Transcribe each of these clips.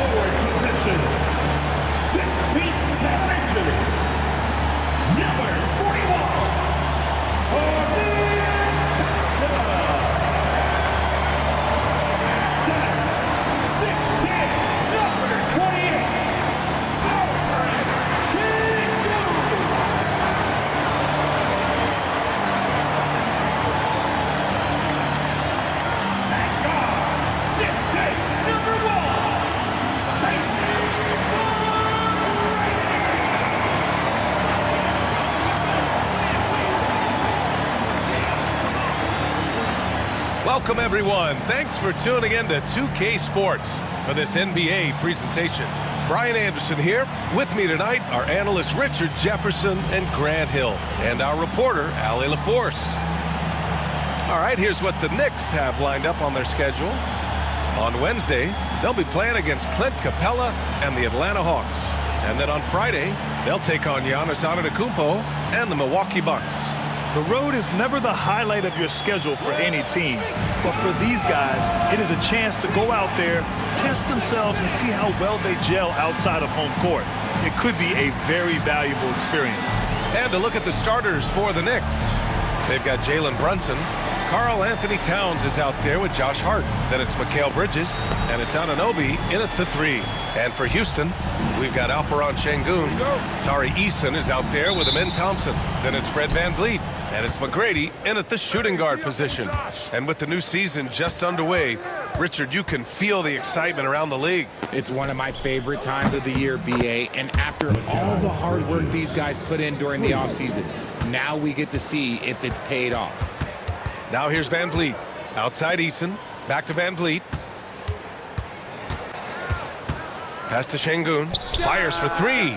forward position, 6 feet 7 inches, number 41, Welcome, everyone. Thanks for tuning in to 2K Sports for this NBA presentation. Brian Anderson here. With me tonight, our analysts Richard Jefferson and Grant Hill, and our reporter, Allie LaForce. All right, here's what the Knicks have lined up on their schedule. On Wednesday, they'll be playing against Clint Capella and the Atlanta Hawks. And then on Friday, they'll take on Giannis Antetokounmpo and the Milwaukee Bucks. The road is never the highlight of your schedule for any team. But for these guys, it is a chance to go out there, test themselves, and see how well they gel outside of home court. It could be a very valuable experience. And to look at the starters for the Knicks, they've got Jalen Brunson. Karl Anthony Towns is out there with Josh Hart. Then it's Mikal Bridges, and it's Anunoby in at the 3. And for Houston, we've got Alperen Şengün. Tari Eason is out there with Amin Thompson. Then it's Fred VanVleet. And it's McGrady in at the shooting guard position. And with the new season just underway, Richard, you can feel the excitement around the league. It's one of my favorite times of the year, BA. And after all the hard work these guys put in during the offseason, now we get to see if it's paid off. Now here's VanVleet. Outside Eason. Back to VanVleet. Pass to Şengün. Fires for 3.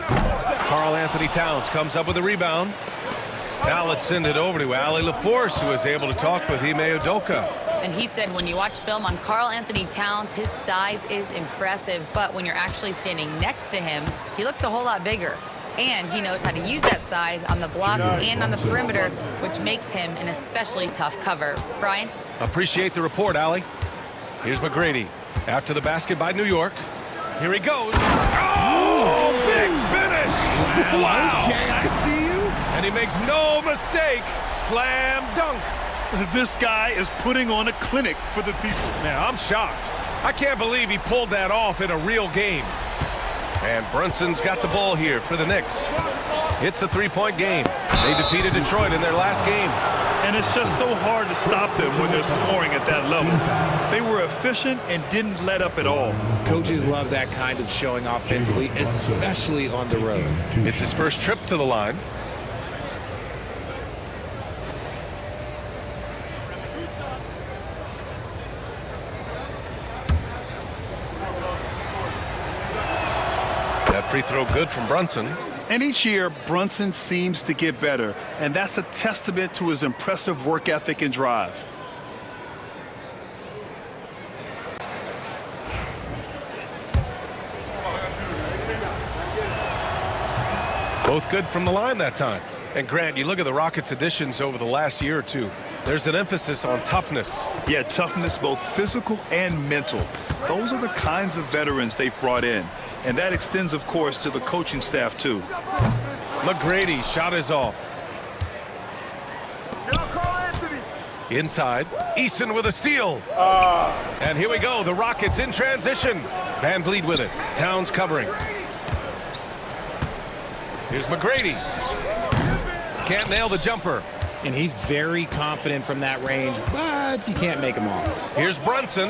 Karl Anthony Towns comes up with a rebound. Now let's send it over to Allie LaForce, who is able to talk with Ime Udoka. And he said when you watch film on Karl Anthony Towns, his size is impressive, but when you're actually standing next to him, he looks a whole lot bigger. And he knows how to use that size on the blocks and on the perimeter, which makes him an especially tough cover. Brian? Appreciate the report, Allie. Here's McGrady. After the basket by New York. Here he goes. Oh, big finish! Wow! Okay, I see you. And he makes no mistake. Slam dunk. This guy is putting on a clinic for the people. Now, I'm shocked. I can't believe he pulled that off in a real game. And Brunson's got the ball here for the Knicks. It's a 3-point game. They defeated Detroit in their last game. And it's just so hard to stop them when they're scoring at that level. They were efficient and didn't let up at all. Coaches love that kind of showing offensively, especially on the road. It's his first trip to the line. That free throw good from Brunson. And each year, Brunson seems to get better, and that's a testament to his impressive work ethic and drive. Both good from the line that time. And Grant, you look at the Rockets' additions over the last year or two. There's an emphasis on toughness. Yeah, toughness, both physical and mental. Those are the kinds of veterans they've brought in. And that extends, of course, to the coaching staff, too. McGrady shot is off. Inside, Eason with a steal. And here we go, the Rockets in transition. VanVleet with it. Towns covering. Here's McGrady. Can't nail the jumper. And he's very confident from that range, but you can't make him all. Here's Brunson.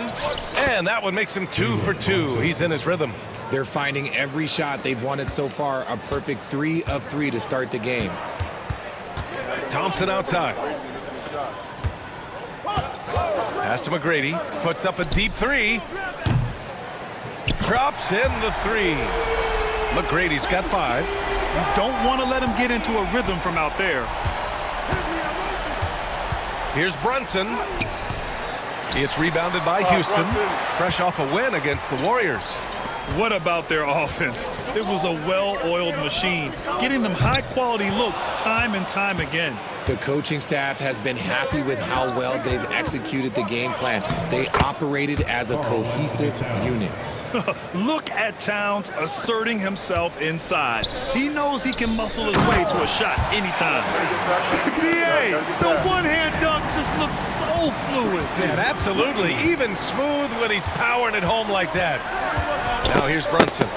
And that one makes him 2 for 2. He's in his rhythm. They're finding every shot they've wanted so far a perfect 3 of 3 to start the game. Thompson outside. Pass to McGrady. Puts up a deep 3. Drops in the 3. McGrady's got 5. You don't want to let him get into a rhythm from out there. Here's Brunson. It's rebounded by Houston. Fresh off a win against the Warriors. What about their offense? It was a well-oiled machine, getting them high-quality looks time and time again. The coaching staff has been happy with how well they've executed the game plan. They operated as a cohesive unit. Look at Towns asserting himself inside. He knows he can muscle his way to a shot anytime. B.A., the one-hand dunk just looks so fluid. Yeah, absolutely. Even smooth when he's powering it home like that. Now here's Brunson.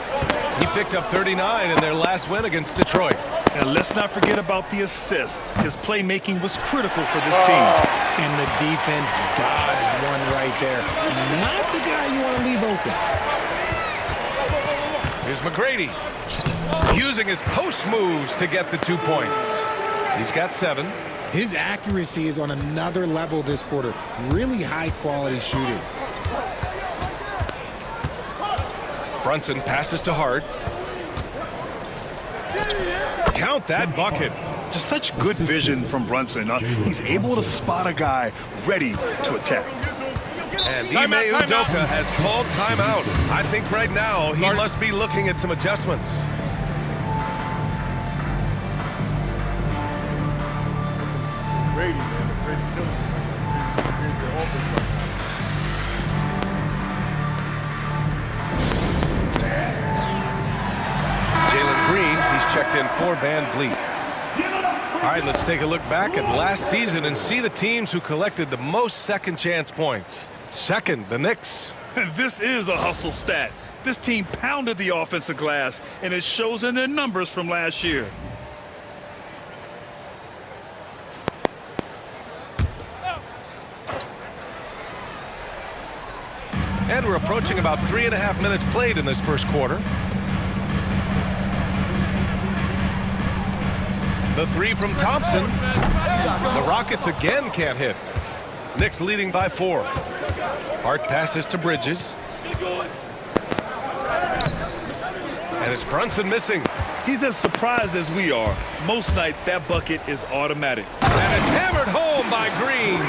He picked up 39 in their last win against Detroit. And let's not forget about the assist. His playmaking was critical for this team. And the defense dodged one right there. Not the guy you want to leave open. Here's McGrady. Using his post moves to get the 2 points. He's got 7. His accuracy is on another level this quarter. Really high-quality shooting. Brunson passes to Hart. Count that bucket. Just such good vision from Brunson. He's able to spot a guy ready to attack. And Ime Udoka has called timeout. I think right now he must be looking at some adjustments. Jalen Green, he's checked in for Van Vliet. All right, let's take a look back at last season and see the teams who collected the most second chance points. Second, the Knicks. This is a hustle stat. This team pounded the offensive glass, and it shows in their numbers from last year. And we're approaching about 3.5 minutes played in this first quarter. The 3 from Thompson. The Rockets again can't hit. Knicks leading by 4. Hart passes to Bridges. And it's Brunson missing. He's as surprised as we are. Most nights, that bucket is automatic. And it's hammered home by Green.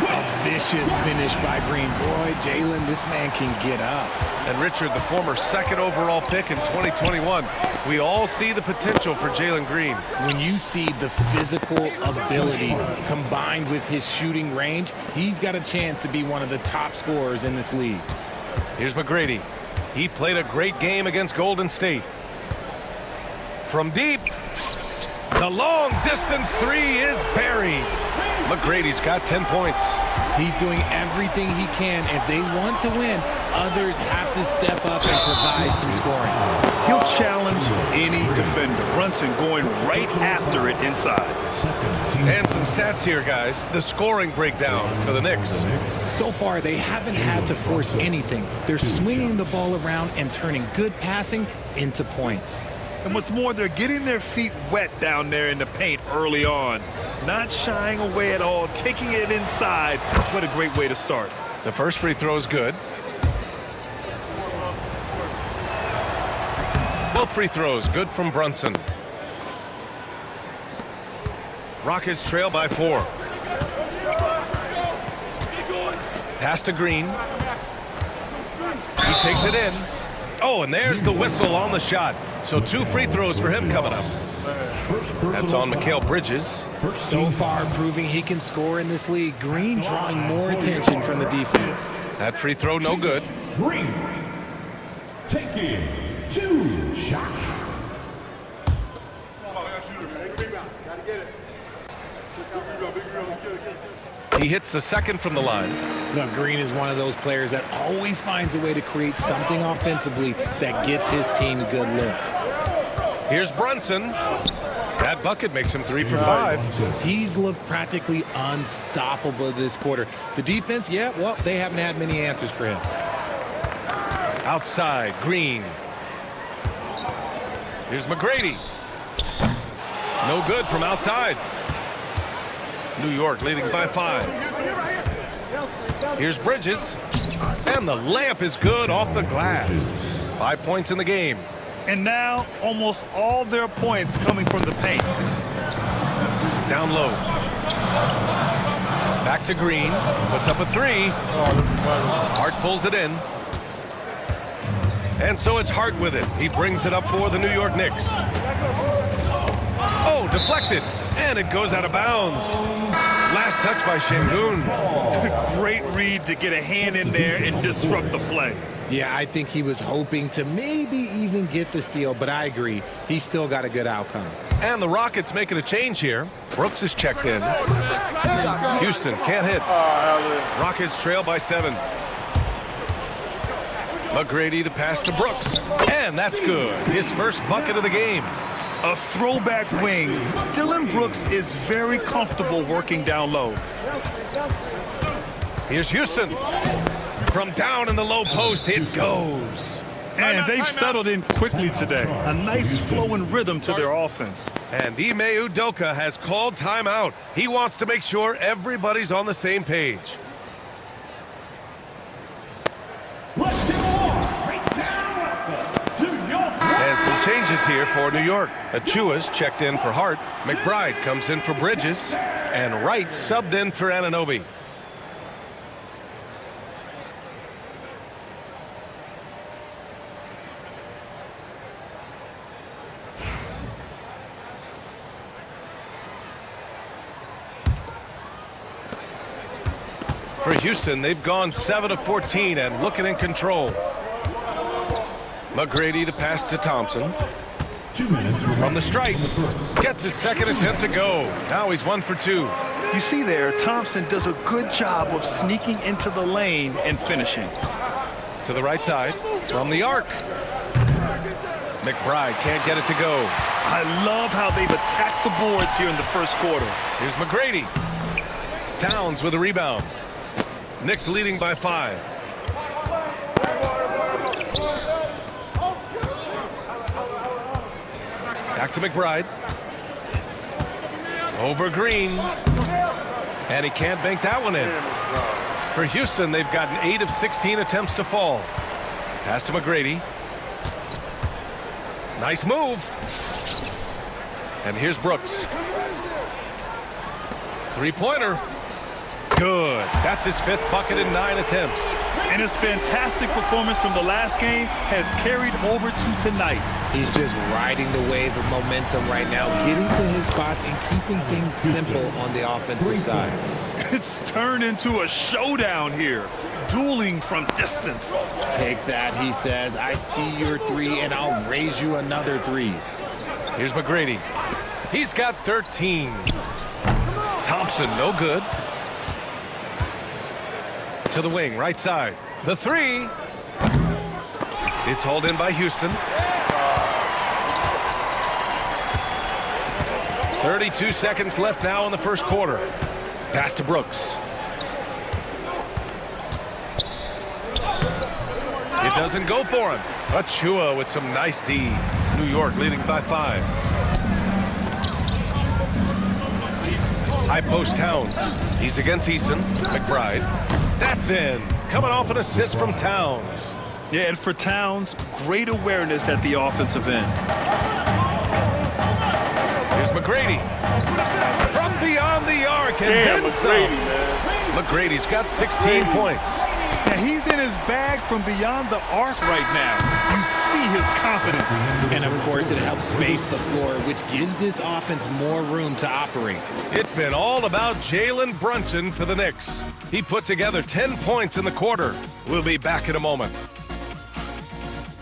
A vicious finish by Green. Boy, Jalen, this man can get up. And Richard, the former second overall pick in 2021. We all see the potential for Jalen Green. When you see the physical ability combined with his shooting range, he's got a chance to be one of the top scorers in this league. Here's McGrady. He played a great game against Golden State. From deep, the long distance 3 is buried. McGrady's got 10 points. He's doing everything he can. If they want to win, others have to step up and provide some scoring. He'll challenge any defender. Brunson going right after it inside. And some stats here, guys. The scoring breakdown for the Knicks. So far, they haven't had to force anything. They're swinging the ball around and turning good passing into points. And what's more, they're getting their feet wet down there in the paint early on. Not shying away at all, taking it inside. What a great way to start. The first free throw is good. Both free throws good from Brunson. Rockets trail by 4. Pass to Green. He takes it in. Oh, and there's the whistle on the shot. So 2 free throws for him coming up. That's on Mikal Bridges. So far, proving he can score in this league. Green drawing more attention from the defense. That free throw no good. Green taking 2 shots. He hits the second from the line. Look, Green is one of those players that always finds a way to create something offensively that gets his team good looks. Here's Brunson. That bucket makes him 3 for 5. He's looked practically unstoppable this quarter. The defense, yeah, well, they haven't had many answers for him. Outside, Green. Here's McGrady. No good from outside. New York leading by 5. Here's Bridges. And the layup is good off the glass. 5 points in the game. And now, almost all their points coming from the paint. Down low. Back to Green. Puts up a 3. Hart pulls it in. And so it's Hart with it. He brings it up for the New York Knicks. Oh, deflected. And it goes out of bounds. Last touch by Şengün. Great read to get a hand in there and disrupt the play. Yeah, I think he was hoping to maybe even get the steal, but I agree. He still got a good outcome. And the Rockets making a change here. Brooks is checked in. Houston can't hit. Rockets trail by 7. McGrady, the pass to Brooks. And that's good. His first bucket of the game. A throwback wing. Dylan Brooks is very comfortable working down low. Here's Houston. From down in the low post, it goes. And they've settled in quickly today. A nice flowing rhythm to their offense. And Ime Udoka has called timeout. He wants to make sure everybody's on the same page. Let's go on. Right now, New York. And some changes here for New York. Achua's checked in for Hart. McBride comes in for Bridges. And Wright subbed in for Anunoby. For Houston, they've gone 7 of 14 and looking in control. McGrady, the pass to Thompson. 2 minutes From the strike, gets his second attempt to go. Now he's 1 for 2. You see there, Thompson does a good job of sneaking into the lane and finishing. To the right side, from the arc. McBride can't get it to go. I love how they've attacked the boards here in the first quarter. Here's McGrady. Towns with a rebound. Knicks leading by 5. Back to McBride. Over Green. And he can't bank that one in. For Houston, they've gotten 8 of 16 attempts to fall. Pass to McGrady. Nice move. And here's Brooks. Three-pointer. Good. That's his 5th bucket in 9 attempts. And his fantastic performance from the last game has carried over to tonight. He's just riding the wave of momentum right now, getting to his spots and keeping things simple on the offensive side. It's turned into a showdown here, dueling from distance. Take that, he says. I see your 3, and I'll raise you another 3. Here's McGrady. He's got 13. Thompson, no good. To the wing, right side. The 3. It's hauled in by Houston. 32 seconds left now in the first quarter. Pass to Brooks. It doesn't go for him. Achua with some nice D. New York leading by 5. High post Towns. He's against Eason. McBride. That's in. Coming off an assist from Towns. Yeah, and for Towns, great awareness at the offensive end. Here's McGrady. From beyond the arc and then some. McGrady's got 16 points. Yeah, he's in his bag from beyond the arc right now. You see his confidence. And, of course, it helps space the floor, which gives this offense more room to operate. It's been all about Jalen Brunson for the Knicks. He put together 10 points in the quarter. We'll be back in a moment.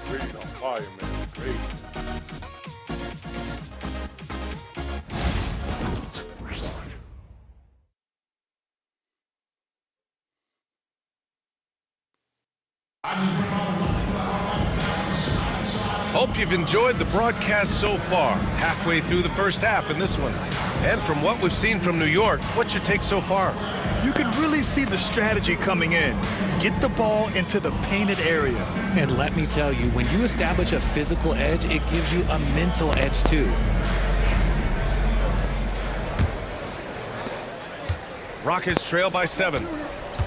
Great on fire, man. Great. Hope you've enjoyed the broadcast so far. Halfway through the first half in this one. And from what we've seen from New York, what's your take so far? You can really see the strategy coming in. Get the ball into the painted area. And let me tell you, when you establish a physical edge, it gives you a mental edge too. Rockets trail by 7.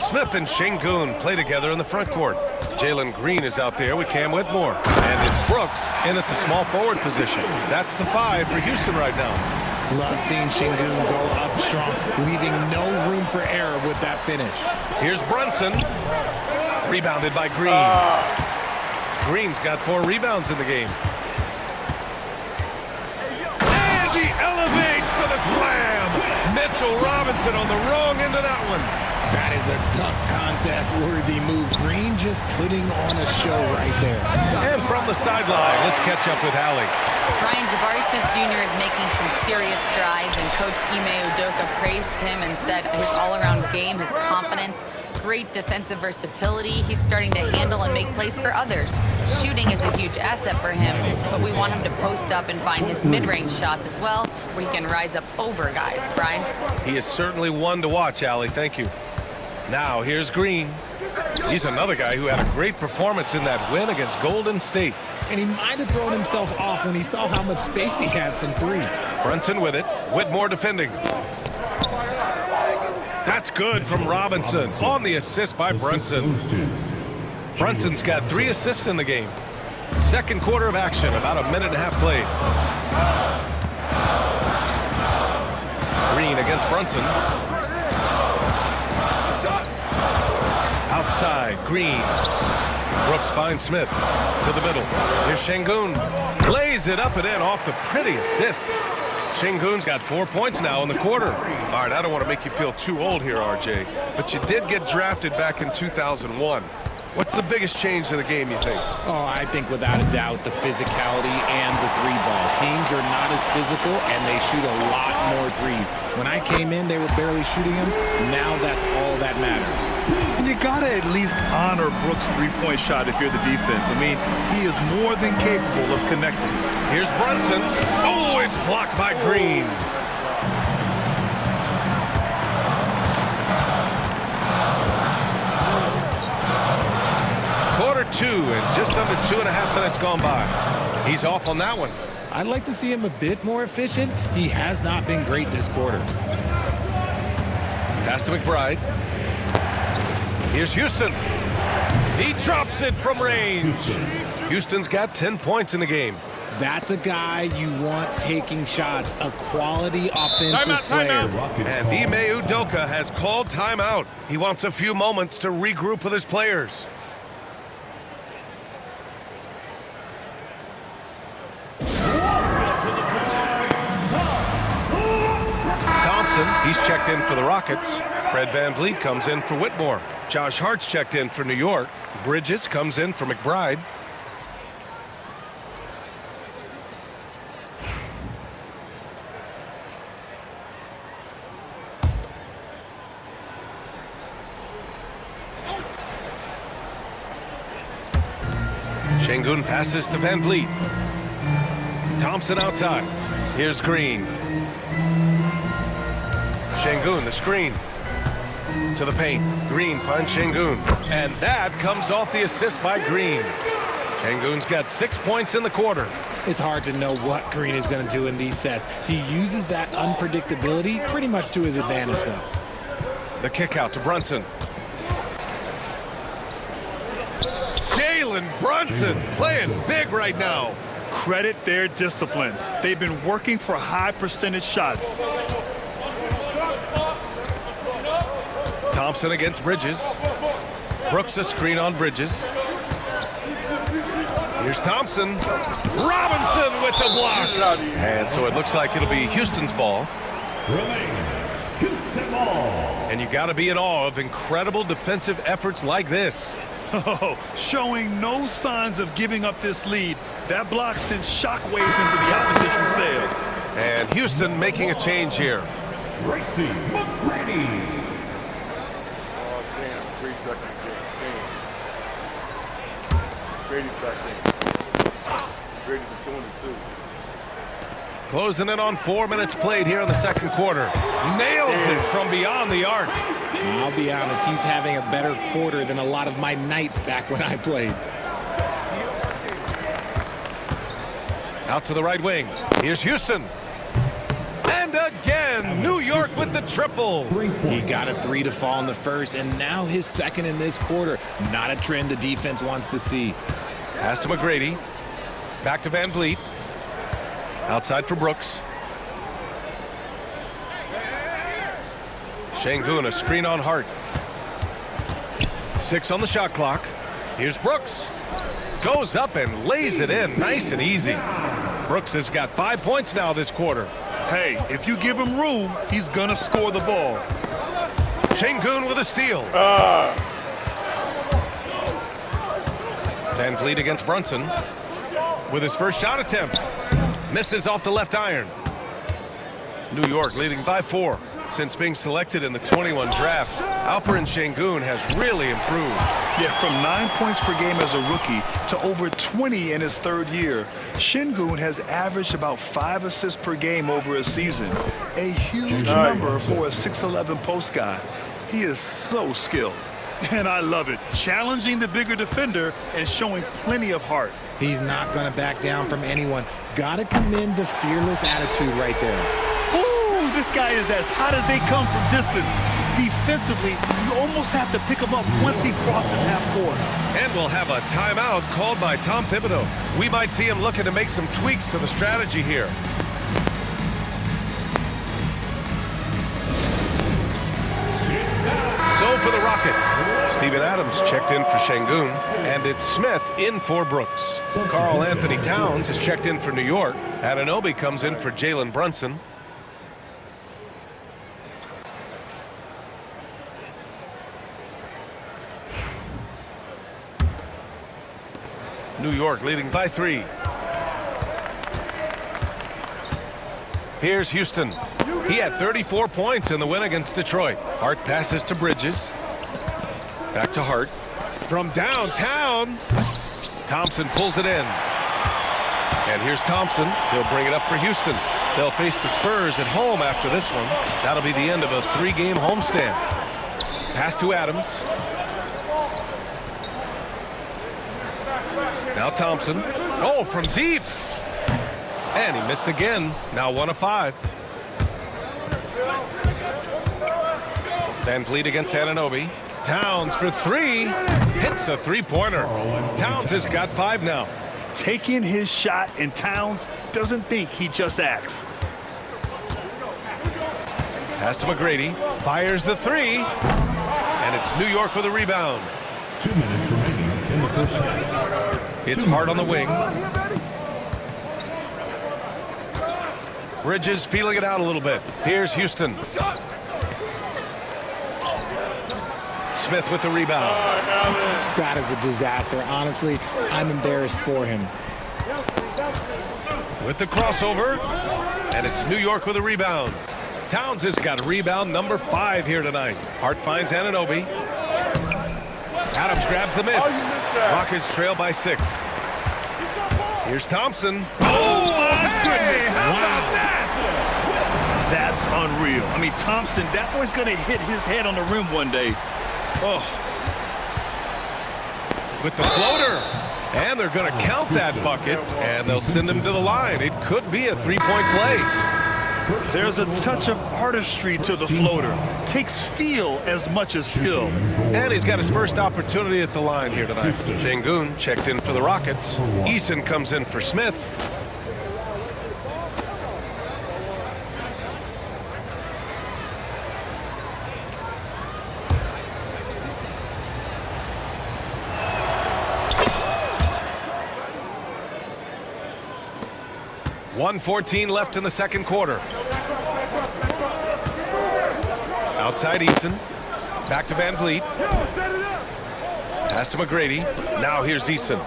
Smith and Şengün play together in the front court. Jalen Green is out there with Cam Whitmore. And it's Brooks in at the small forward position. That's the 5 for Houston right now. Love seeing Şengün go up strong, leaving no room for error with that finish. Here's Brunson. Rebounded by Green. Green's got 4 rebounds in the game. And he elevates for the slam. Mitchell Robinson on the wrong end of that one. That is a dunk contest-worthy move. Green just putting on a show right there. And from the sideline, let's catch up with Allie. Brian, Jabari Smith Jr. is making some serious strides, and Coach Ime Udoka praised him and said his all-around game, his confidence, great defensive versatility. He's starting to handle and make plays for others. Shooting is a huge asset for him, but we want him to post up and find his mid-range shots as well, where he can rise up over guys. Brian? He is certainly one to watch, Allie. Thank you. Now, here's Green. He's another guy who had a great performance in that win against Golden State. And he might have thrown himself off when he saw how much space he had from three. Brunson with it. Whitmore defending. That's good from Robinson on the assist by Brunson. Brunson's got 3 assists in the game. Second quarter of action, about a minute and a half played. Green against Brunson. Outside, Green. Brooks finds Smith to the middle. Here's Şengün. Lays it up and in off the pretty assist. Şengün's got 4 points now in the quarter. All right, I don't want to make you feel too old here, RJ, but you did get drafted back in 2001. What's the biggest change to the game, you think? Oh, I think without a doubt the physicality and the three ball. Teams are not as physical and they shoot a lot more threes. When I came in, they were barely shooting them. Now that's all that matters. And you got to at least honor Brooks' three-point shot if you're the defense. I mean, he is more than capable of connecting. Here's Brunson. Oh, it's blocked by Green. Quarter 2 and just under 2.5 minutes gone by. He's off on that one. I'd like to see him a bit more efficient. He has not been great this quarter. Pass to McBride. Here's Houston. He drops it from range. Houston's got 10 points in the game. That's a guy you want taking shots, a quality offensive player. And Ime Udoka has called timeout. He wants a few moments to regroup with his players. He's checked in for the Rockets. Fred VanVleet comes in for Whitmore. Josh Hart's checked in for New York. Bridges comes in for McBride. Şengün passes to VanVleet. Thompson outside. Here's Green. Şengün, the screen. To the paint. Green finds Şengün. And that comes off the assist by Green. Şengün's got 6 points in the quarter. It's hard to know what Green is going to do in these sets. He uses that unpredictability pretty much to his advantage, though. The kick out to Brunson. Jalen Brunson playing big right now. Credit their discipline. They've been working for high percentage shots. Thompson against Bridges. Brooks a screen on Bridges. Here's Thompson. Robinson with the block. And so it looks like it'll be Houston's ball. Houston ball. And you got to be in awe of incredible defensive efforts like this. Oh, showing no signs of giving up this lead. That block sent shockwaves into the opposition sails. And Houston making a change here. Tracy McGrady. Oh, damn. 3 seconds. Damn. Brady's back in. Brady's been doing it, too. Closing in on 4 minutes played here in the second quarter. Nails it from beyond the arc. I'll be honest, he's having a better quarter than a lot of my nights back when I played. Out to the right wing. Here's Houston. And again, New York with the triple. He got a 3 to fall in the first, and now his second in this quarter. Not a trend the defense wants to see. Pass to McGrady. Back to VanVleet. Outside for Brooks. Şengün, a screen on Hart. 6 on the shot clock. Here's Brooks. Goes up and lays it in nice and easy. Brooks has got 5 points now this quarter. Hey, if you give him room, he's gonna score the ball. Şengün with a steal. Van Vliet against Brunson with his first shot attempt. Misses off the left iron. New York leading by 4. Since being selected in the 21 draft, Alperen Şengün has really improved. Yeah, from 9 points per game as a rookie to over 20 in his third year, Şengün has averaged about 5 assists per game over a season. A huge number for a 6'11 post guy. He is so skilled. And I love it. Challenging the bigger defender and showing plenty of heart. He's not going to back down from anyone. Got to commend the fearless attitude right there. Ooh, this guy is as hot as they come from distance. Defensively, you almost have to pick him up once he crosses half court. And we'll have a timeout called by Tom Thibodeau. We might see him looking to make some tweaks to the strategy here. So for the Rockets, Steven Adams checked in for Şengün, and it's Smith in for Brooks. Karl Anthony Towns is checked in for New York. Anunoby comes in for Jalen Brunson. New York leading by 3. Here's Houston. He had 34 points in the win against Detroit. Hart passes to Bridges. Back to Hart. From downtown, Thompson pulls it in. And here's Thompson. He'll bring it up for Houston. They'll face the Spurs at home after this one. That'll be the end of a 3-game homestand. Pass to Adams. Now Thompson. Oh, from deep. And he missed again. Now 1 of 5. Van Vliet against Anunoby. Towns for 3. Hits a 3-pointer. Towns has got 5 now. Taking his shot, and Towns doesn't think, he just acts. Pass to McGrady. Fires the 3. And it's New York with a rebound. 2 minutes remaining in the first half. It's Hart on the wing. Bridges feeling it out a little bit. Here's Houston. Smith with the rebound. That is a disaster. Honestly, I'm embarrassed for him. With the crossover. And it's New York with a rebound. Towns has got rebound number 5 here tonight. Hart finds Anunoby. Adams grabs the miss. Rockets trail by 6. Here's Thompson. Oh, my goodness. How about that? That's unreal. I mean, Thompson, that boy's going to hit his head on the rim one day. Oh. With the floater. And they're going to count that bucket. And they'll send him to the line. It could be a 3-point play. There's a touch of artistry to the floater. Takes feel as much as skill. And he's got his first opportunity at the line here tonight. Şengün checked in for the Rockets. Eason comes in for Smith. .114 left in the second quarter. Outside Eason. Back to Van Vliet. Pass to McGrady. Now here's Eason.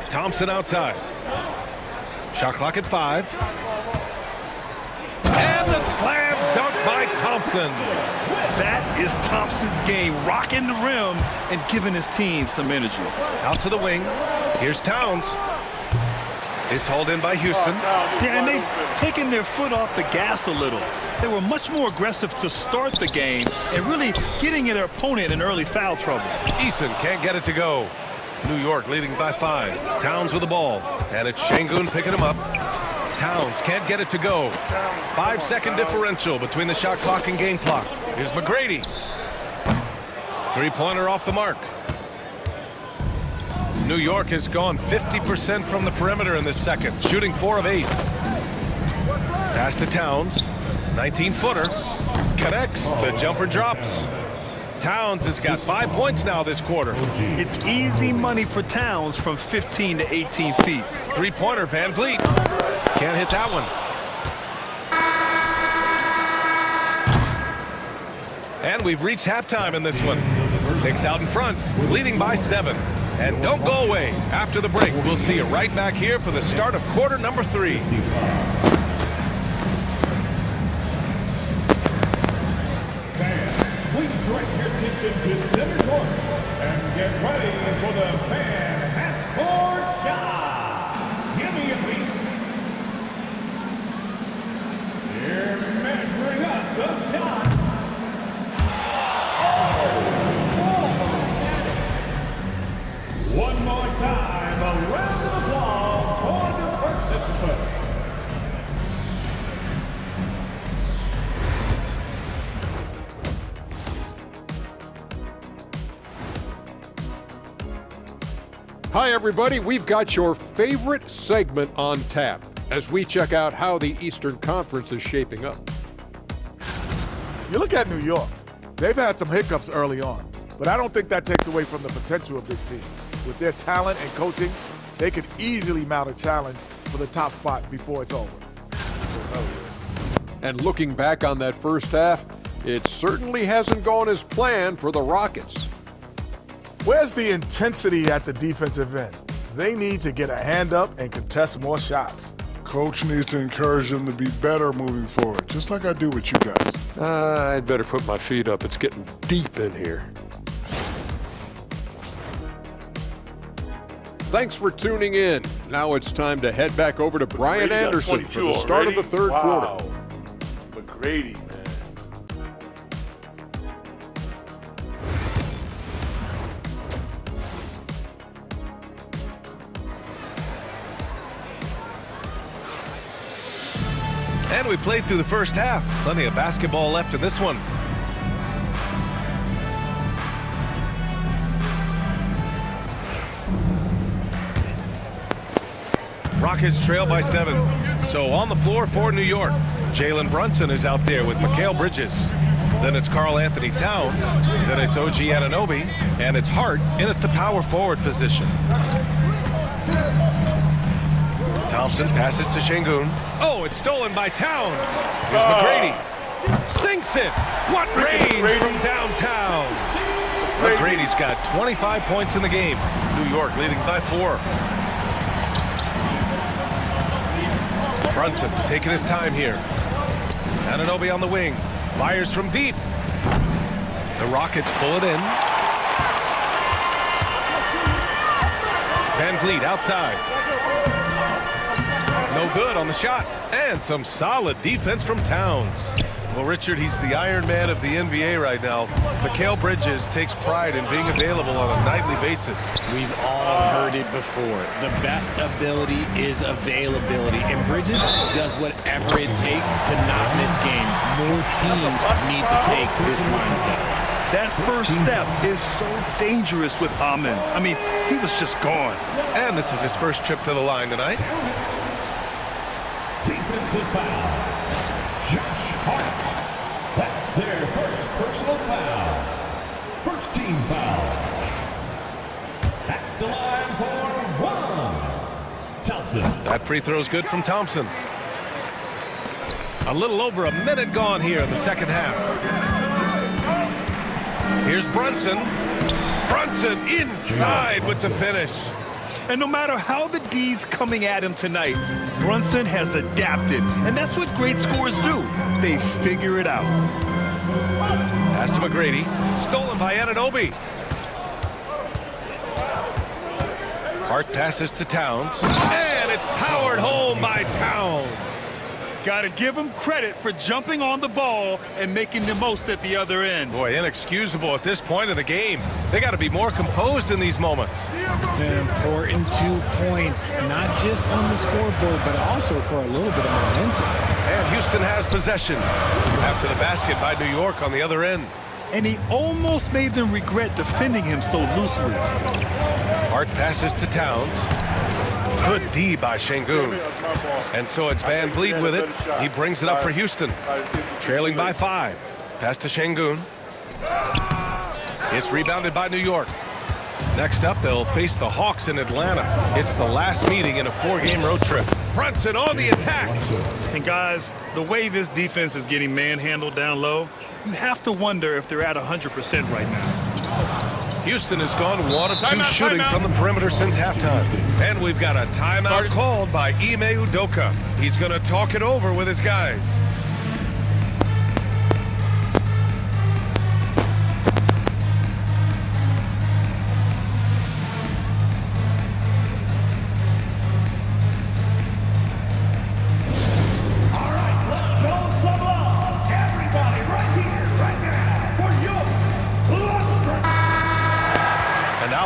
Thompson outside. Shot clock at 5. And the slam dunk by Thompson. That is Thompson's game, rocking the rim and giving his team some energy. Out to the wing. Here's Towns. It's hauled in by Houston. Yeah, and they've taken their foot off the gas a little. They were much more aggressive to start the game and really getting their opponent in early foul trouble. Eason can't get it to go. New York leading by 5. Towns with the ball. And it's Şengün picking him up. Towns can't get it to go. 5-second differential between the shot clock and game clock. Here's McGrady. 3-pointer off the mark. New York has gone 50% from the perimeter in this second, shooting 4 of 8. Pass to Towns. 19-footer. Connects. The jumper drops. Towns has got 5 points now this quarter. It's easy money for Towns from 15 to 18 feet. 3-pointer, Van Vliet. Can't hit that one. And we've reached halftime in this one. Knicks out in front, leading by 7. And don't go away. After the break, we'll see you right back here for the start of quarter number 3. Please direct your attention to center court and get ready for the fan half-court shot. Give me a beat. Here measuring up the shot. One more time, a round of applause for the participants. Hi, everybody. We've got your favorite segment on tap as we check out how the Eastern Conference is shaping up. You look at New York. They've had some hiccups early on, but I don't think that takes away from the potential of this team. With their talent and coaching, they could easily mount a challenge for the top spot before it's over. And looking back on that first half, it certainly hasn't gone as planned for the Rockets. Where's the intensity at the defensive end? They need to get a hand up and contest more shots. Coach needs to encourage them to be better moving forward, just like I do with you guys. I'd better put my feet up. It's getting deep in here. Thanks for tuning in. Now it's time to head back over to Brian Anderson for the start of the third quarter. McGrady, man. And we played through the first half. Plenty of basketball left in this one. Rockets trail by 7. So on the floor for New York, Jalen Brunson is out there with Mikal Bridges. Then it's Karl Anthony Towns. Then it's OG Anunoby. And it's Hart in at the power forward position. Thompson passes to Şengün. Oh, it's stolen by Towns. Here's McGrady. Sinks it. What range from downtown. McGrady's got 25 points in the game. New York leading by 4. Brunson taking his time here. Anunoby on the wing. Fires from deep. The Rockets pull it in. Van Vliet outside. No good on the shot. And some solid defense from Towns. Well, Richard, he's the Iron Man of the NBA right now. Mikal Bridges takes pride in being available on a nightly basis. We've all heard it before. The best ability is availability. And Bridges does whatever it takes to not miss games. More teams need to take this mindset. That first step is so dangerous with Amen. I mean, he was just gone. And this is his first trip to the line tonight. Defensive foul. Josh Hart. That's their first personal foul. First team foul. At the line for 1. Thompson. That free throw's good from Thompson. A little over a minute gone here in the second half. Here's Brunson. Brunson inside with the finish. And no matter how the D's coming at him tonight, Brunson has adapted. And that's what great scorers do. They figure it out. Pass to McGrady. Stolen by Anunoby. Hart passes to Towns. And it's powered home by Towns. Got to give him credit for jumping on the ball and making the most at the other end. Boy, inexcusable at this point of the game. They got to be more composed in these moments. An important 2 points, not just on the scoreboard, but also for a little bit of momentum. And Houston has possession. After the basket by New York on the other end. And he almost made them regret defending him so loosely. Hart passes to Towns. Good D by Şengün. And so it's Van Vliet with it. He brings it up for Houston. Trailing by 5. Pass to Şengün. It's rebounded by New York. Next up, they'll face the Hawks in Atlanta. It's the last meeting in a 4-game road trip. Brunson on the attack. And guys, the way this defense is getting manhandled down low, you have to wonder if they're at 100% right now. Houston has gone 1 of 2 shooting from the perimeter since halftime. And we've got a timeout called by Ime Udoka. He's going to talk it over with his guys.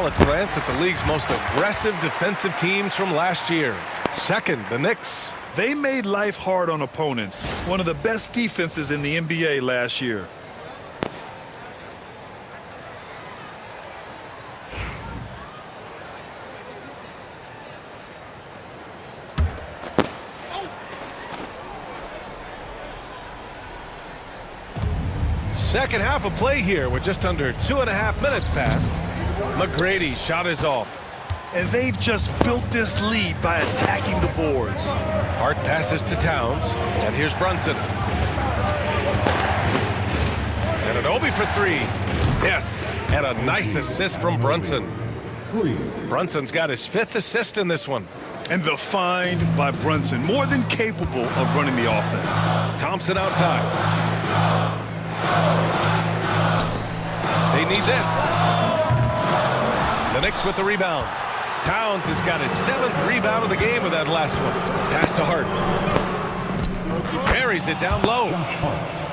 Let's glance at the league's most aggressive defensive teams from last year. Second, the Knicks. They made life hard on opponents. One of the best defenses in the NBA last year. Second half of play here with just under 2.5 minutes passed. McGrady's shot is off. And they've just built this lead by attacking the boards. Hart passes to Towns, and here's Brunson. And Anunoby for 3. Yes, and a nice assist from Brunson. Brunson's got his 5th assist in this one. And the find by Brunson, more than capable of running the offense. Thompson outside. They need this. The Knicks with the rebound. Towns has got his 7th rebound of the game with that last one. Pass to Hart. Buries it down low.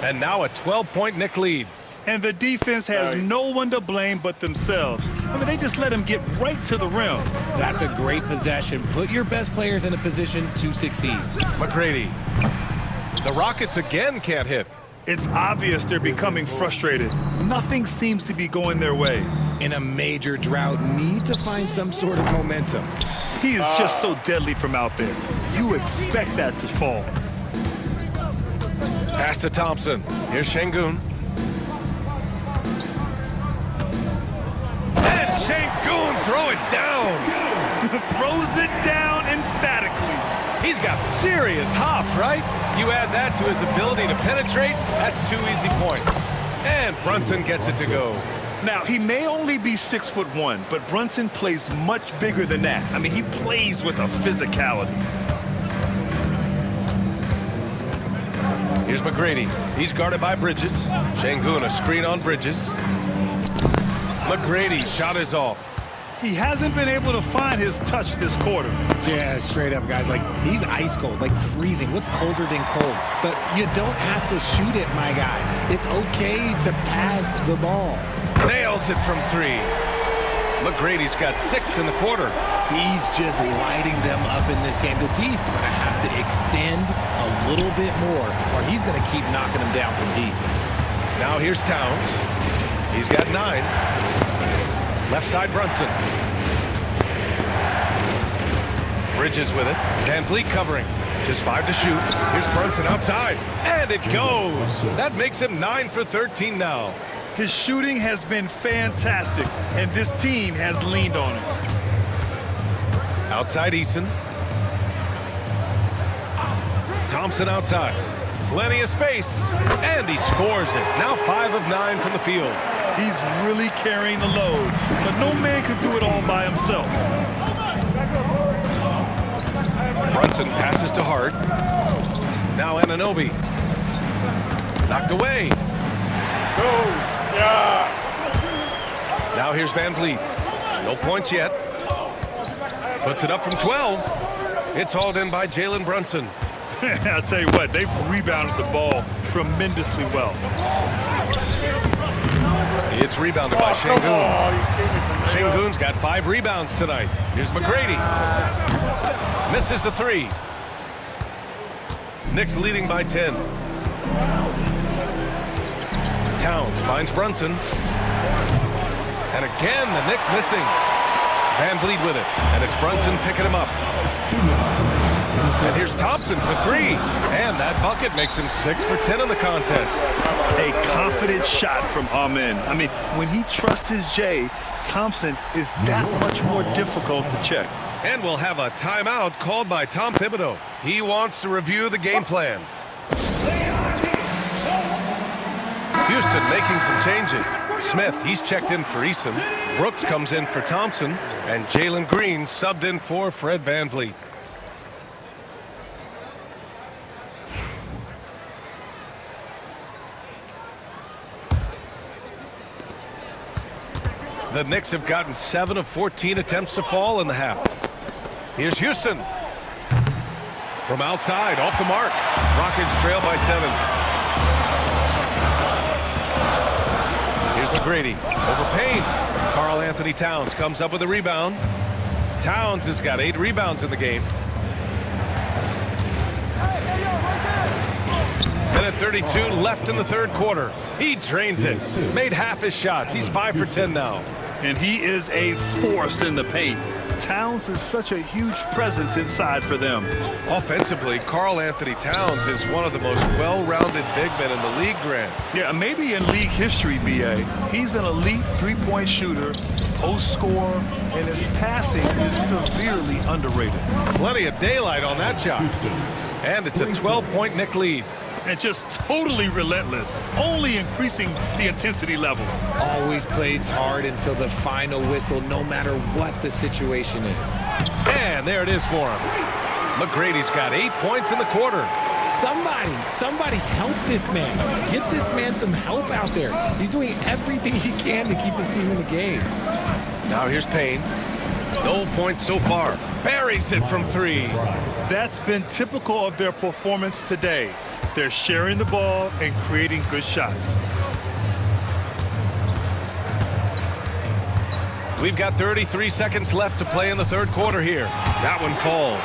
And now a 12-point Knick lead. And the defense has no one to blame but themselves. I mean, they just let him get right to the rim. That's a great possession. Put your best players in a position to succeed. McGrady. The Rockets again can't hit. It's obvious they're becoming frustrated. Nothing seems to be going their way. In a major drought, need to find some sort of momentum. He is just so deadly from out there. You expect that to fall. Pass to Thompson. Here's Şengün. And Şengün throw it down. Throws it down emphatically. He's got serious hop, right? You add that to his ability to penetrate, that's 2 easy points. And Brunson gets it to go. Now, he may only be 6'1", but Brunson plays much bigger than that. I mean, he plays with a physicality. Here's McGrady. He's guarded by Bridges. Şengün a screen on Bridges. McGrady's shot is off. He hasn't been able to find his touch this quarter. Yeah, straight up, guys. Like, he's ice cold, like freezing. What's colder than cold? But you don't have to shoot it, my guy. It's okay to pass the ball. Nails it from 3. McGrady's got 6 in the quarter. He's just lighting them up in this game. The D's going to have to extend a little bit more, or he's going to keep knocking them down from deep. Now here's Towns. He's got 9. Left side Brunson. Bridges with it. Van Vliet covering. Just 5 to shoot. Here's Brunson outside. And it goes. That makes him 9 for 13 now. His shooting has been fantastic, and this team has leaned on him. Outside Eason. Thompson outside. Plenty of space. And he scores it. Now 5 of 9 from the field. He's really carrying the load, but no man could do it all by himself. Brunson passes to Hart. Now Anunoby. Knocked away. Now here's Van Vliet. No points yet. Puts it up from 12. It's hauled in by Jalen Brunson. I'll tell you what, they've rebounded the ball tremendously well. It's rebounded by Şengün. Şengün's got 5 rebounds tonight. Here's McGrady. Misses the 3. Knicks leading by 10. Towns finds Brunson. And again, the Knicks missing. Van Vliet with it. And it's Brunson picking him up. And here's Thompson for 3. And that bucket makes him 6 for 10 in the contest. A confident shot from Amen. I mean, when he trusts his J, Thompson is that much more difficult to check. And we'll have a timeout called by Tom Thibodeau. He wants to review the game plan. Houston making some changes. Smith, he's checked in for Eason. Brooks comes in for Thompson. And Jalen Green subbed in for Fred VanVleet. The Knicks have gotten 7 of 14 attempts to fall in the half. Here's Houston. From outside, off the mark. Rockets trail by 7. Here's McGrady. Over Payne. Karl Anthony Towns comes up with a rebound. Towns has got 8 rebounds in the game. Minute 32 left in the third quarter. He drains it. Made half his shots. He's 5 for 10 now. And he is a force in the paint. Towns is such a huge presence inside for them. Offensively, Karl Anthony Towns is one of the most well-rounded big men in the league, Grant. Yeah, maybe in league history, B.A. He's an elite three-point shooter, post scorer, and his passing is severely underrated. Plenty of daylight on that shot. And it's a 12-point Knick lead. And just totally relentless, only increasing the intensity level. Always plays hard until the final whistle, no matter what the situation is. And there it is for him. McGrady's got 8 points in the quarter. Somebody help this man. Get this man some help out there. He's doing everything he can to keep his team in the game. Now here's Payne. No points so far. Buries it from 3. That's been typical of their performance today. They're sharing the ball and creating good shots. We've got 33 seconds left to play in the third quarter here. That one falls.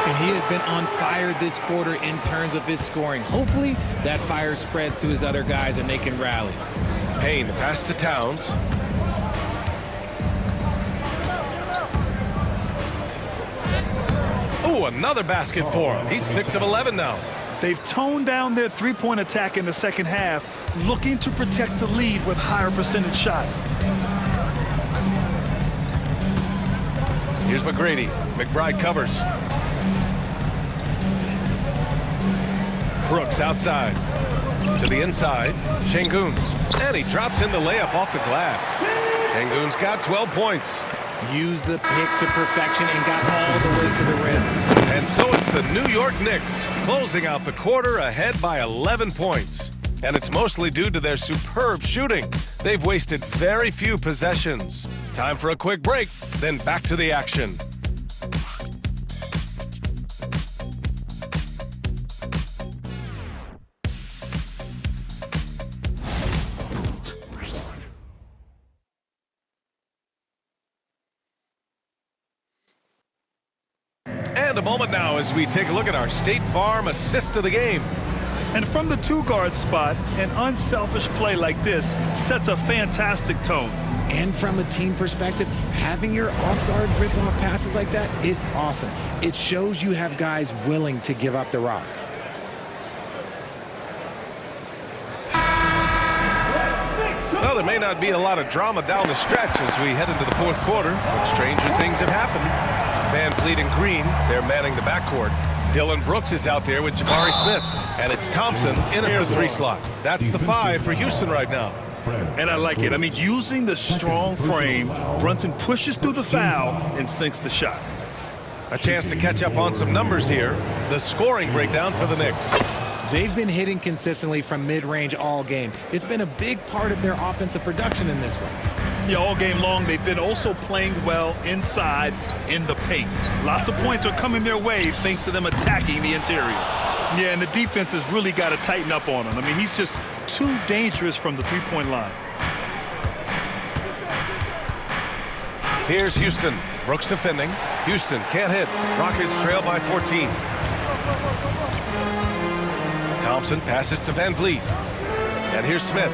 And he has been on fire this quarter in terms of his scoring. Hopefully that fire spreads to his other guys and they can rally. Payne, pass to Towns. Oh, another basket for him. He's 6 of 11 now. They've toned down their three-point attack in the second half, looking to protect the lead with higher percentage shots. Here's McGrady. McBride covers. Brooks outside. To the inside. Şengün. And he drops in the layup off the glass. Şengün's got 12 points. Used the pick to perfection and got all the way to the rim. And so it's the New York Knicks closing out the quarter ahead by 11 points. And it's mostly due to their superb shooting. They've wasted very few possessions. Time for a quick break, then back to the action. And a moment now as we take a look at our State Farm assist of the game. And from the two-guard spot, an unselfish play like this sets a fantastic tone. And from a team perspective, having your off-guard rip-off passes like that, it's awesome. It shows you have guys willing to give up the rock. Well, there may not be a lot of drama down the stretch as we head into the fourth quarter, but stranger things have happened. VanVleet and Green, they're manning the backcourt. Dylan Brooks is out there with Jabari Smith, and it's Thompson in at the 3 slot. That's the 5 for Houston right now. And I like it. I mean, using the strong frame, Brunson pushes through the foul and sinks the shot. A chance to catch up on some numbers here. The scoring breakdown for the Knicks. They've been hitting consistently from mid-range all game. It's been a big part of their offensive production in this one. Yeah, all game long, they've been also playing well inside in the paint. Lots of points are coming their way thanks to them attacking the interior. Yeah, and the defense has really got to tighten up on him. I mean, he's just too dangerous from the three-point line. Here's Houston. Brooks defending. Houston can't hit. Rockets trail by 14. Thompson passes to VanVleet. And here's Smith.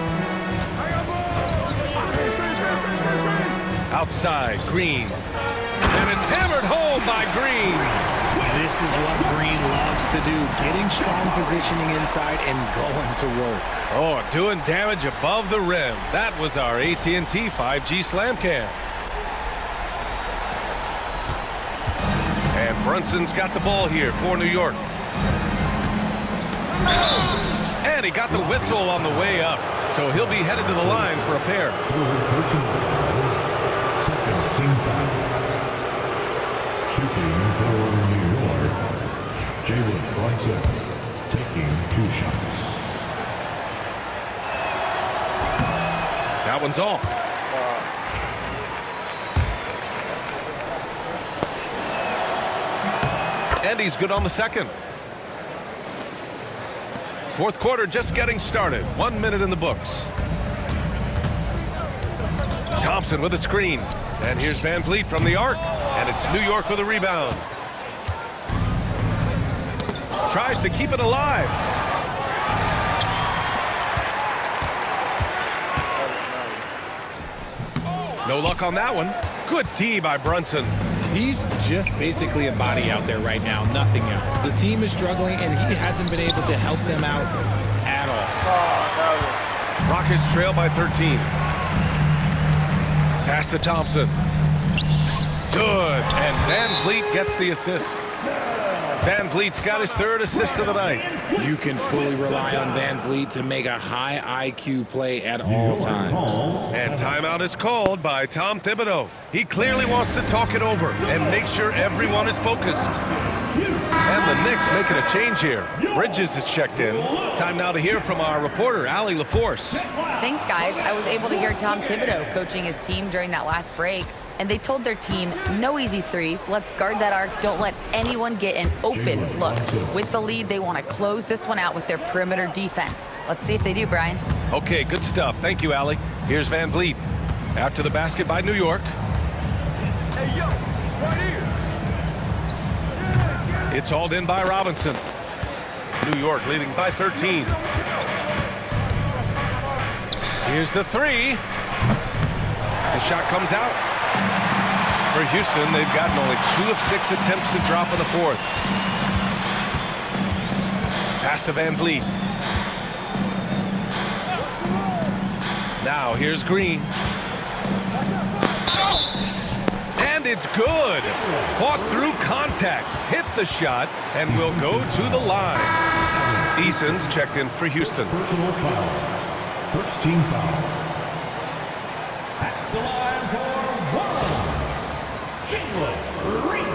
Outside, Green. And it's hammered home by Green. This This is what Green loves to do, getting strong positioning inside and going to work. Oh, doing damage above the rim. That was our AT&T 5G Slam Cam. And Brunson's got the ball here for New York. And he got the whistle on the way up, so he'll be headed to the line for a pair. Second team foul. Shooting for New York, Jalen Brunson taking 2 shots. That one's off. And he's good on the second. Fourth quarter just getting started. 1 minute in the books. Thompson with a screen. And here's Van Vliet from the arc. And it's New York with a rebound. Tries to keep it alive. No luck on that one. Good D by Brunson. He's just basically a body out there right now, nothing else. The team is struggling, and he hasn't been able to help them out at all. Rockets trail by 13. Pass to Thompson. Good, and Van Vliet gets the assist. Van Vliet's got his 3rd assist of the night. You can fully rely on Van Vliet to make a high IQ play at all times. And timeout is called by Tom Thibodeau. He clearly wants to talk it over and make sure everyone is focused. And the Knicks making a change here. Bridges is checked in. Time now to hear from our reporter, Allie LaForce. Thanks, guys. I was able to hear Tom Thibodeau coaching his team during that last break. And they told their team, no easy threes. Let's guard that arc. Don't let anyone get an open look. With the lead, they want to close this one out with their perimeter defense. Let's see if they do, Brian. Okay, good stuff. Thank you, Allie. Here's Van Vliet. After the basket by New York. Hey, yo, right here. It's hauled in by Robinson. New York leading by 13. Here's the 3. The shot comes out. For Houston, they've gotten only 2 of 6 attempts to drop in the 4th. Pass to Van Vliet. Now here's Green. And it's good. Fought through contact, hit the shot, and will go to the line. Eason's checked in for Houston. Personal foul. First team foul. At the line for 1, Jalen Green.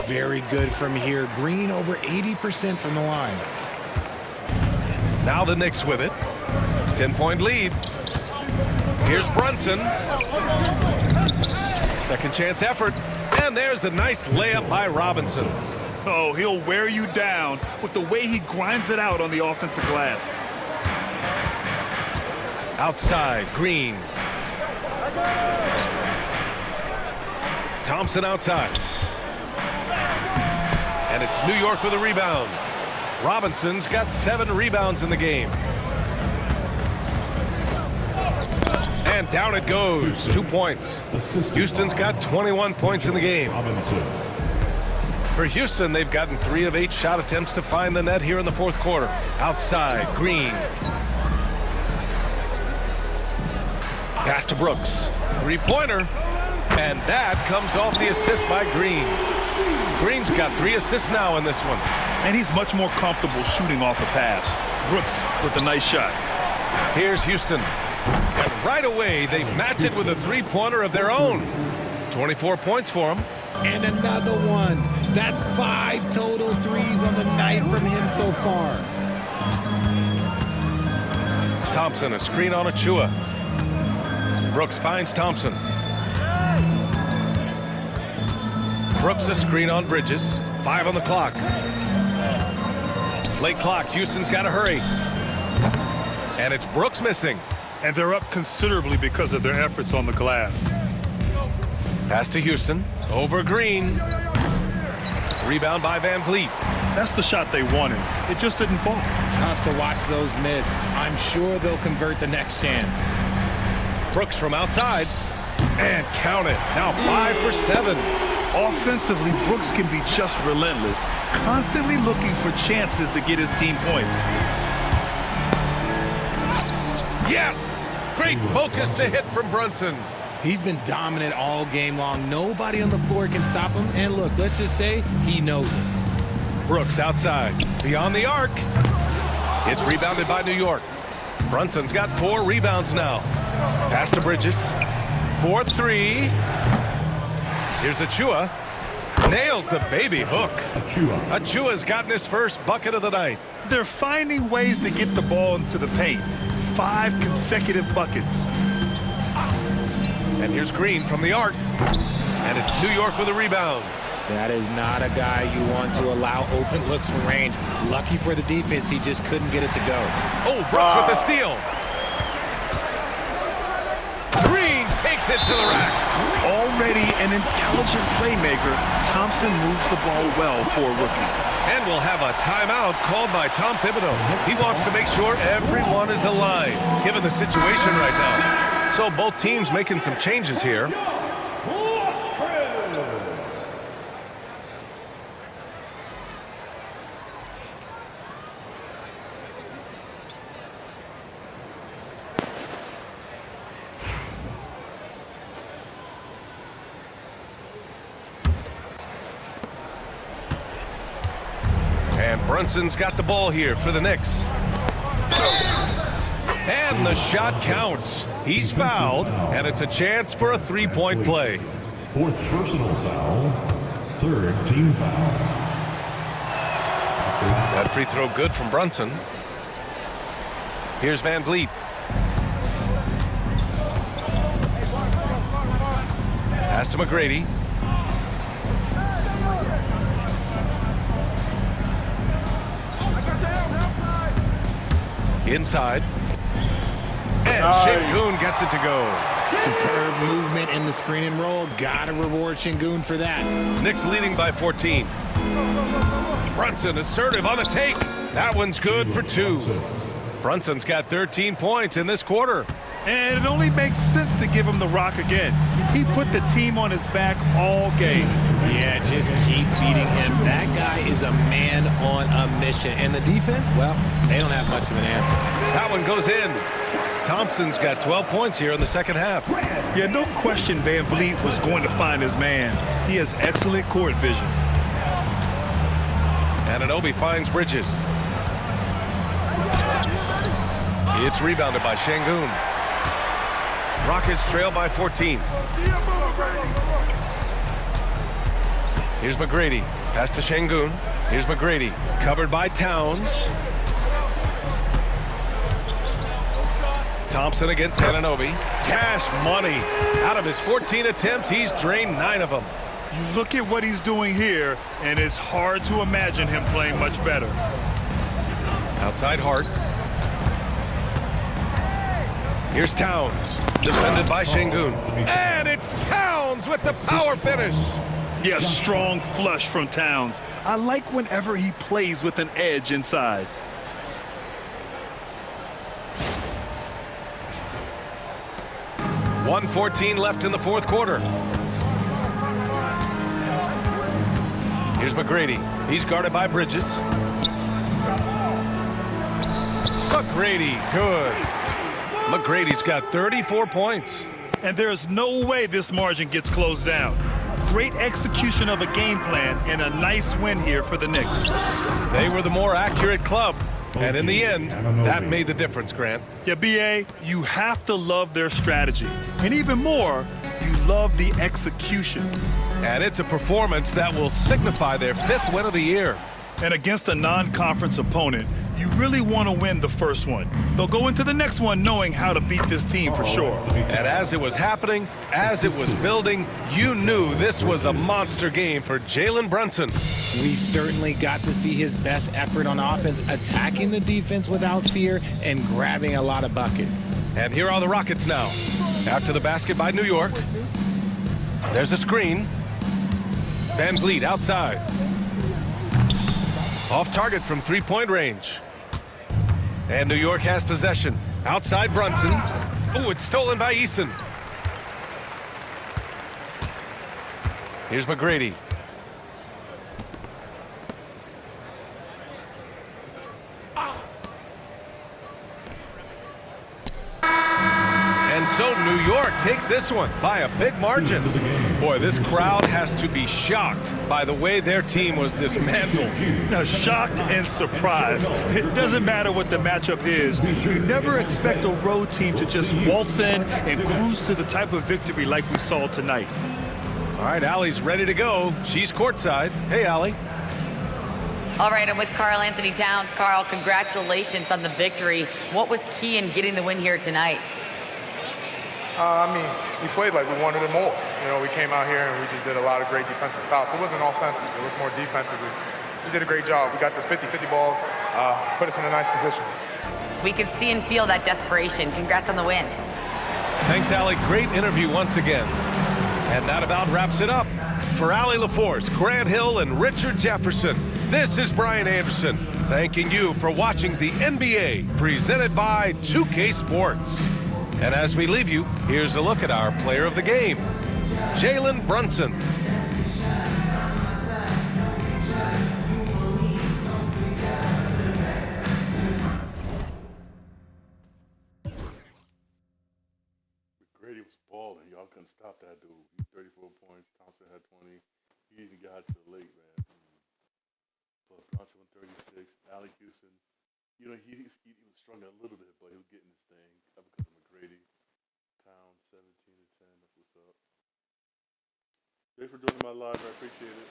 Very good from here. Green over 80% from the line. Now the Knicks with it. 10-point lead. Here's Brunson. Second chance effort. And there's a nice layup by Robinson. Oh, he'll wear you down with the way he grinds it out on the offensive glass. Outside, Green. Thompson outside. And it's New York with a rebound. Robinson's got 7 rebounds in the game. And down it goes. 2 points. Houston's got 21 points in the game. For Houston, they've gotten 3 of 8 shot attempts to find the net here in the 4th quarter. Outside, Green. Pass to Brooks. 3-pointer. And that comes off the assist by Green. Green's got 3 assists now in this one. And he's much more comfortable shooting off a pass. Brooks with a nice shot. Here's Houston. And right away, they match it with a 3-pointer of their own. 24 points for him. And another one. That's 5 total threes on the night from him so far. Thompson, a screen on Achua. Brooks finds Thompson. Brooks, a screen on Bridges. 5 on the clock. Late clock. Houston's got to hurry. And it's Brooks missing. And they're up considerably because of their efforts on the glass. Pass to Houston. Over Green. Rebound by Van Vliet. That's the shot they wanted. It just didn't fall. Tough to watch those miss. I'm sure they'll convert the next chance. Brooks from outside. And count it. Now 5 for 7. Offensively, Brooks can be just relentless, constantly looking for chances to get his team points. Yes! Great focus to hit from Brunson. He's been dominant all game long. Nobody on the floor can stop him. And look, let's just say he knows it. Brooks outside. Beyond the arc. It's rebounded by New York. Brunson's got 4 rebounds now. Pass to Bridges. 4-3. Here's Achua. Nails the baby hook. Achua's gotten his first bucket of the night. They're finding ways to get the ball into the paint. 5 consecutive buckets. And here's Green from the arc. And it's New York with a rebound. That is not a guy you want to allow open looks from range. Lucky for the defense, he just couldn't get it to go. Oh, Brooks with the steal. Green takes it to the rack. Already an intelligent playmaker, Thompson moves the ball well for a rookie. And we'll have a timeout called by Tom Thibodeau. He wants to make sure everyone is aligned, given the situation right now. So both teams making some changes here. And Brunson's got the ball here for the Knicks. And the shot counts. He's fouled, and it's a chance for a three-point play. 4th personal foul, 3rd team foul. That free throw good from Brunson. Here's Van Vliet. Pass to McGrady. Inside. And Şengün gets it to go. Superb movement in the screen and roll. Gotta reward Şengün for that. Knicks leading by 14. Brunson assertive on the take. That one's good for 2. Brunson's got 13 points in this quarter. And it only makes sense to give him the rock again. He put the team on his back all game. Yeah, just keep feeding him. That guy is a man on a mission. And the defense, well, they don't have much of an answer. That one goes in. Thompson's got 12 points here in the second half. Yeah, no question Van Vliet was going to find his man. He has excellent court vision. Anunoby finds Bridges. It's rebounded by Şengün. Rockets trail by 14. Here's McGrady. Pass to Şengün. Here's McGrady. Covered by Towns. Thompson against Anunoby. Cash money. Out of his 14 attempts, he's drained 9 of them. You look at what he's doing here, and it's hard to imagine him playing much better. Outside Hart. Here's Towns. Defended by Şengün. And it's Towns with the power finish. Yes, strong flush from Towns. I like whenever he plays with an edge inside. .114 left in the fourth quarter. Here's McGrady. He's guarded by Bridges. McGrady, good. McGrady's got 34 points. And there's no way this margin gets closed down. Great execution of a game plan and a nice win here for the Knicks. They were the more accurate club. And in the end, that made the difference, Grant. Yeah, B.A., you have to love their strategy. And even more, you love the execution. And it's a performance that will signify their 5th win of the year. And against a non-conference opponent, you really want to win the first one. They'll go into the next one knowing how to beat this team for sure. And as it was happening, as it was building, you knew this was a monster game for Jalen Brunson. We certainly got to see his best effort on offense, attacking the defense without fear and grabbing a lot of buckets. And here are the Rockets now. After the basket by New York. There's a screen. Van Vliet outside. Off target from three-point range. And New York has possession. Outside Brunson. Oh, it's stolen by Eason. Here's McGrady. And so New York takes this one by a big margin. Boy, this crowd has to be shocked by the way their team was dismantled. Now, shocked and surprised. It doesn't matter what the matchup is. You never expect a road team to just waltz in and cruise to the type of victory like we saw tonight. All right, Allie's ready to go. She's courtside. Hey, Allie. All right, I'm with Karl Anthony Towns. Karl, congratulations on the victory. What was key in getting the win here tonight? We played like we wanted it more. You know, we came out here and we just did a lot of great defensive stops. It wasn't offensive. It was more defensively. We did a great job. We got those 50-50 balls, put us in a nice position. We could see and feel that desperation. Congrats on the win. Thanks, Allie. Great interview once again. And that about wraps it up. For Allie LaForce, Grant Hill, and Richard Jefferson, this is Brian Anderson, thanking you for watching the NBA, presented by 2K Sports. And as we leave you, here's a look at our player of the game, Jalen Brunson. McGrady was balling. Y'all couldn't stop that dude. He 34 points. Thompson had 20. He even got to the late, man. But Brunson with 36. Allie Houston, you know, he was struggling a little bit, but he was getting this thing because of McGrady. Town 17 to 10. That's what's up. Thanks for doing my live. I appreciate it.